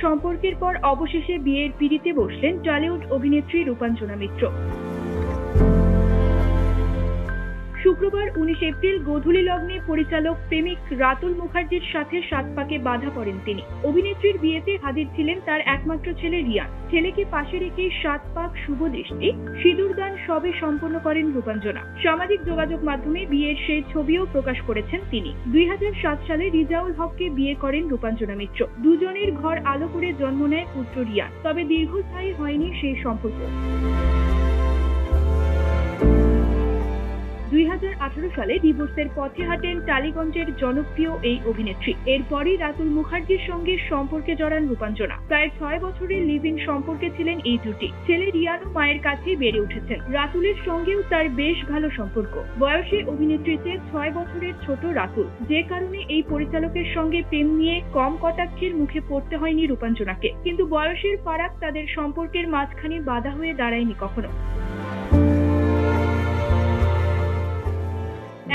সম্পর্কের পর অবশেষে বিয়ের পিঁড়িতে বসলেন টলিউড অভিনেত্রী রূপাঞ্জনা মিত্র। শুক্রবার 19 এপ্রিল গোধূলি লগ্নে পরিচালক প্রেমিক রাতুল মুখার্জির সাথে 7 পাকে বাধা পড়েন তিনি। অভিনেত্রীর বিয়েতে হাজির ছিলেন তার একমাত্র ছেলে রিয়ান। ছেলেকে পাশে রেখে 7 পাক শুভ দৃষ্টি সিঁদুরদান সবে সম্পন্ন করেন রূপাঞ্জনা। সামাজিক যোগাযোগ মাধ্যমে বিয়ের সেই ছবিও প্রকাশ করেছেন তিনি। 2007 সালে রিজাউল হককে বিয়ে করেন রূপাঞ্জনা মিত্র। দুজনের ঘর আলো করে জন্ম নেয় পুত্র রিয়ান। তবে দীর্ঘস্থায়ী হয়নি সেই সম্পর্ক। 2018 সালে ডিভোর্সের পথে হাঁটেন টালিগঞ্জের জনপ্রিয় এই অভিনেত্রী। এরপরই রাতুল মুখার্জির সঙ্গে সম্পর্কে জড়ান রূপাঞ্জনা। প্রায় 6 বছরের লিভ ইন সম্পর্কে ছিলেন এই জুটি। ছেলে রিয়ানও মায়ের কাছেই বেড়ে উঠেছেন। রাতুলের সঙ্গেও তার বেশ ভালো সম্পর্ক। বয়সে অভিনেত্রীতে 6 বছরের ছোট রাতুল, যে কারণে এই পরিচালকের সঙ্গে প্রেম নিয়ে কম কটাক্ষের মুখে পড়তে হয়নি রূপাঞ্জনাকে। কিন্তু বয়সের ফারাক তাদের সম্পর্কের মাঝখানে বাধা হয়ে দাঁড়ায়নি কখনো।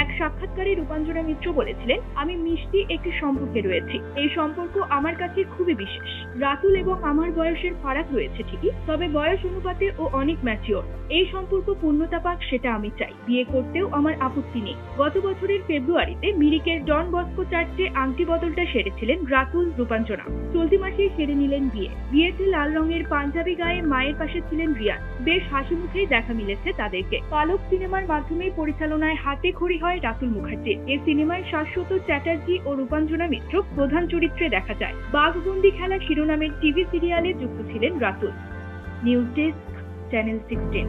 এক সাক্ষাৎকারে রূপাঞ্জনা মিত্র বলেছিলেন, আমি মিষ্টি একটি সম্পর্কে রয়েছি। এই সম্পর্ক আমার কাছে খুবই বিশেষ। রাতুল এবং আমার বয়সের ফারাক রয়েছে ঠিকই, তবে বয়স অনুপাতে ও অনেক ম্যাচিওর। এই সম্পর্ক পূর্ণতা পাক সেটা আমি চাই। বিয়ে করতেও আমার আপত্তি নেই। গত বছরের ফেব্রুয়ারিতে মিরিকের ডন বস্কো চার্চে আংটি বদলটা সেরেছিলেন রাতুল রূপাঞ্জনা। চলতি মাসেই সেরে নিলেন বিয়ে। বিয়েতে লাল রঙের পাঞ্জাবি গায়ে মায়ের পাশে ছিলেন রিয়ান। বেশ হাসি মুখেই দেখা মিলেছে তাদেরকে। পালক সিনেমার মাধ্যমে পরিচালনায় হাতে খড়ি হয় রাতুল মুখার্জি। এই সিনেমায় শাশ্বত চ্যাটার্জি ও রূপাঞ্জনা মিত্র প্রধান চরিত্রে দেখা যায়। বাঘবন্দি খেলা শিরোনামের টিভি সিরিয়ালে যুক্ত ছিলেন রাতুল। News desk, channel 16।